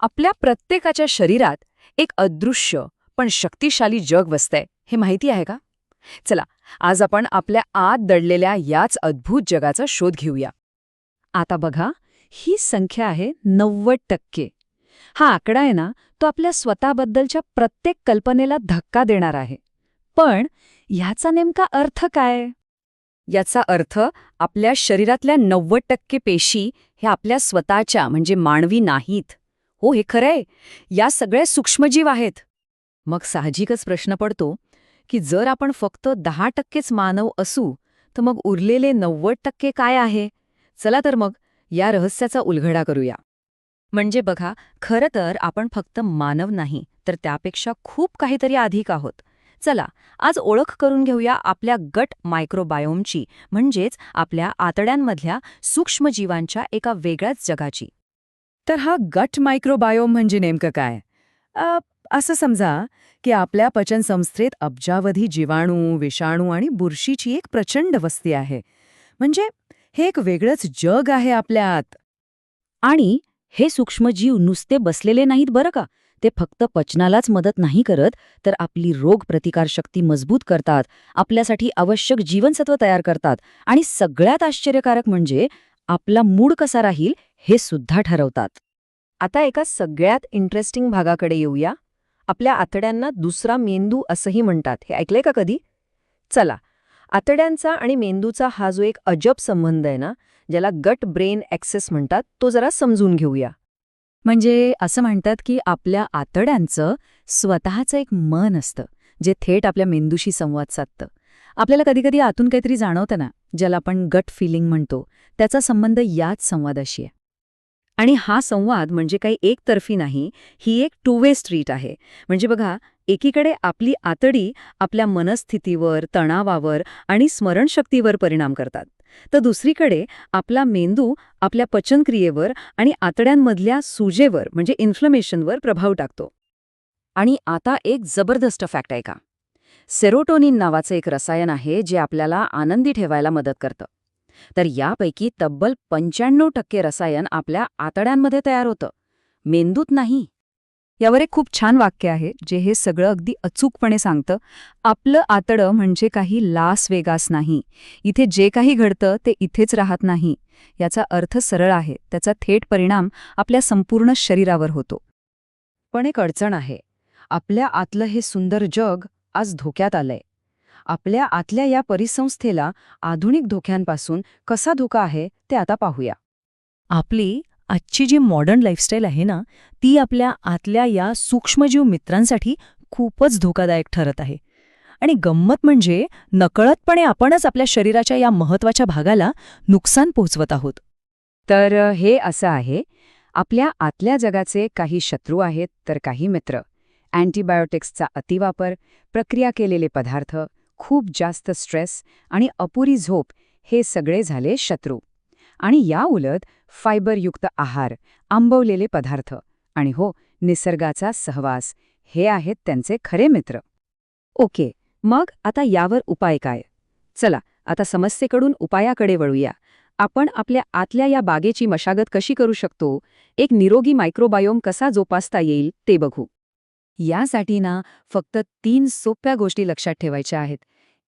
आपल्या प्रत्येकाच्या शरीरात एक अदृश्य पण शक्तिशाली जग वसतंय हे माहिती आहे का? चला, आज आपण आपल्या आत दडलेल्या याच अद्भुत जगाचा शोध घेऊया. आता बघा, ही संख्या आहे 90%. हा आकडा आहे ना, तो आपल्या स्वतःबद्दलच्या प्रत्येक कल्पनेला धक्का देणार आहे. पण ह्याचा नेमका अर्थ काय? याचा अर्थ आपल्या शरीरातल्या 90% पेशी ह्या आपल्या स्वतःच्या म्हणजे मानवी नाहीत. हो, हे खरंय. या सगळ्या सूक्ष्मजीव आहेत. मग साहजिकच प्रश्न पडतो की जर आपण फक्त 10%च मानव असू तर मग उरलेले 90% काय आहे? चला तर मग या रहस्याचा उलगडा करूया. म्हणजे बघा, खरं तर आपण फक्त मानव नाही तर त्यापेक्षा खूप काहीतरी अधिक आहोत. चला, आज ओळख करून घेऊया आपल्या गट मायक्रोबायोमची, म्हणजेच आपल्या आतड्यांमधल्या सूक्ष्मजीवांच्या एका वेगळ्याच जगाची. तर हा गट मायक्रोबायोम म्हणजे नेमकं काय? असं समजा की आपल्या पचनसंस्थेत अब्जावधी जीवाणू, विषाणू आणि बुरशीची एक प्रचंड वस्ती आहे. म्हणजे हे एक वेगळंच जग आहे आपल्या आत. आणि हे सूक्ष्मजीव नुसते बसलेले नाहीत बरं का. ते फक्त पचनालाच मदत नाही करत, तर आपली रोगप्रतिकारशक्ती मजबूत करतात, आपल्यासाठी आवश्यक जीवनसत्व तयार करतात आणि सगळ्यात आश्चर्यकारक म्हणजे आपला मूड कसा राहील हे सुद्धा ठरवतात. आता एका सगळ्यात इंटरेस्टिंग भागाकडे येऊया. आपल्या आतड्यांना दुसरा मेंदू असंही म्हणतात. हे ऐकलंय का कधी? चला, आतड्यांचा आणि मेंदूचा हा जो एक अजब संबंध आहे ना, ज्याला गट ब्रेन ॲक्सेस म्हणतात, तो जरा समजून घेऊया. म्हणजे असं म्हणतात की आपल्या आतड्यांचं स्वतःचं एक मन असतं, जे थेट आपल्या मेंदूशी संवाद साधतं. आपल्याला कधीकधी आतून काहीतरी जाणवतं ना, ज्याला आपण गट फिलिंग म्हणतो, त्याचा संबंध याच संवादाशी आहे. आणि हा संवाद म्हणजे काही एकतर्फी नाही, ही एक टू वे स्ट्रीट आहे. म्हणजे बघा, एकीकडे आपली आतडी आपल्या मनस्थितीवर, तणावावर आणि स्मरणशक्तीवर परिणाम करतात, तर दुसरीकडे आपला मेंदू आपल्या पचनक्रियेवर आणि आतड्यांमधल्या सुजेवर म्हणजे इन्फ्लमेशनवर प्रभाव टाकतो. आणि आता एक जबरदस्त फॅक्ट आहे का? सेरोटोनिन नावाचं एक रसायन आहे जे आपल्याला आनंदी ठेवायला मदत करतं. तर यापैकी तब्बल 95% रसायन आपल्या आतड्यांमध्ये तयार होतं, मेंदूत नाही. यावर एक खूप छान वाक्य आहे, जे हे सगळं अगदी अचूकपणे सांगतं. आपलं आतडं म्हणजे काही लास वेगास नाही. इथे जे काही घडतं ते इथेच राहत नाही. याचा अर्थ सरळ आहे, त्याचा थेट परिणाम आपल्या संपूर्ण शरीरावर होतो. पण एक अडचण आहे. आपल्या आतलं हे सुंदर जग आज धोक्यात आलंय. आपल्या आतल्या या परिसंस्थेला आधुनिक धोक्यांपासून कसा धोका आहे ते आता पाहूया. आपली आजची जी मॉडर्न लाईफस्टाईल आहे ना, ती आपल्या आतल्या या सूक्ष्मजीव मित्रांसाठी खूपच धोकादायक ठरत आहे. आणि गंमत म्हणजे नकळतपणे आपणच आपल्या शरीराच्या या महत्वाच्या भागाला नुकसान पोहोचवत आहोत. तर हे असं आहे, आपल्या आतल्या जगाचे काही शत्रू आहेत तर काही मित्र. अँटीबायोटिक्सचा अतिवापर, प्रक्रिया केलेले पदार्थ, खूप जास्त स्ट्रेस आणि अपुरी झोप हे सगळे झाले शत्रू. आणि या उलट फायबरयुक्त आहार, आंबवलेले पदार्थ आणि हो, निसर्गाचा सहवास हे आहेत त्यांचे खरे मित्र. ओके, मग आता यावर उपाय काय? चला, आता समस्येकडून उपायाकडे वळूया. आपण आपल्या आतल्या या बागेची मशागत कशी करू शकतो, एक निरोगी मायक्रोबायोम कसा जोपासता येईल ते बघू. यासाठी ना फक्त 3 सोप्या गोष्टी लक्षात ठेवायच्या आहेत.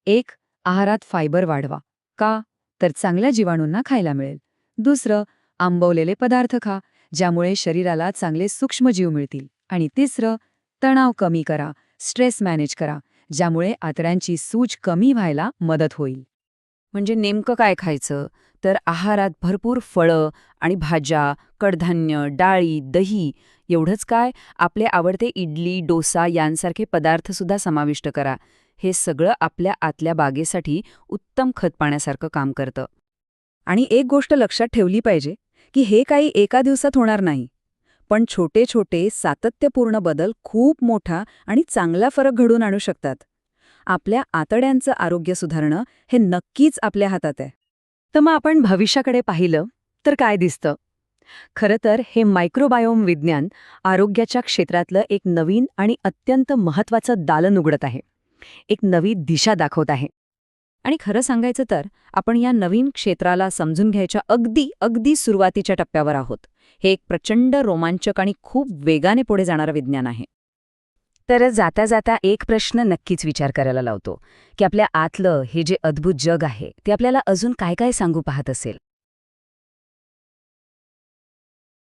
1. आहारात फायबर वाढवा. का? तर चांगल्या जीवाणूंना खायला मिळेल. दुसरं, आंबवलेले पदार्थ खा, ज्यामुळे शरीराला चांगले सूक्ष्मजीव मिळतील. आणि तिसरं, तणाव कमी करा, स्ट्रेस मॅनेज करा, ज्यामुळे आतड्यांची सूज कमी व्हायला मदत होईल. म्हणजे नेमकं काय खायचं? तर आहारात भरपूर फळं आणि भाज्या, कडधान्य, डाळी, दही, एवढंच काय, आपले आवडते इडली, डोसा यांसारखे पदार्थसुद्धा समाविष्ट करा. हे सगळं आपल्या आतल्या बागेसाठी उत्तम खत पाण्यासारखं काम करतं. आणि एक गोष्ट लक्षात ठेवली पाहिजे की हे काही एका दिवसात होणार नाही. पण छोटे छोटे सातत्यपूर्ण बदल खूप मोठा आणि चांगला फरक घडवून आणू शकतात. आपल्या आतड्यांचं आरोग्य सुधारणं हे नक्कीच आपल्या हातात आहे. तर मग आपण भविष्याकडे पाहिलं तर काय दिसतं? खरं तर हे मायक्रोबायोम विज्ञान आरोग्याच्या क्षेत्रातलं एक नवीन आणि अत्यंत महत्त्वाचं दालन उघडत आहे. एक नवी दिशा दाखवत आहे. आणि खरं सांगायचं तर आपण या नवीन क्षेत्राला समजून घ्यायच्या अगदी सुरुवातीच्या टप्प्यावर आहोत. हे एक प्रचंड रोमांचक आणि खूप वेगाने पुढे जाणारं विज्ञान आहे. तर जाता जाता एक प्रश्न नक्कीच विचार करायला लावतो की आपल्या आतलं हे जे अद्भुत जग आहे ते आपल्याला अजून काय काय सांगू पाहत असेल.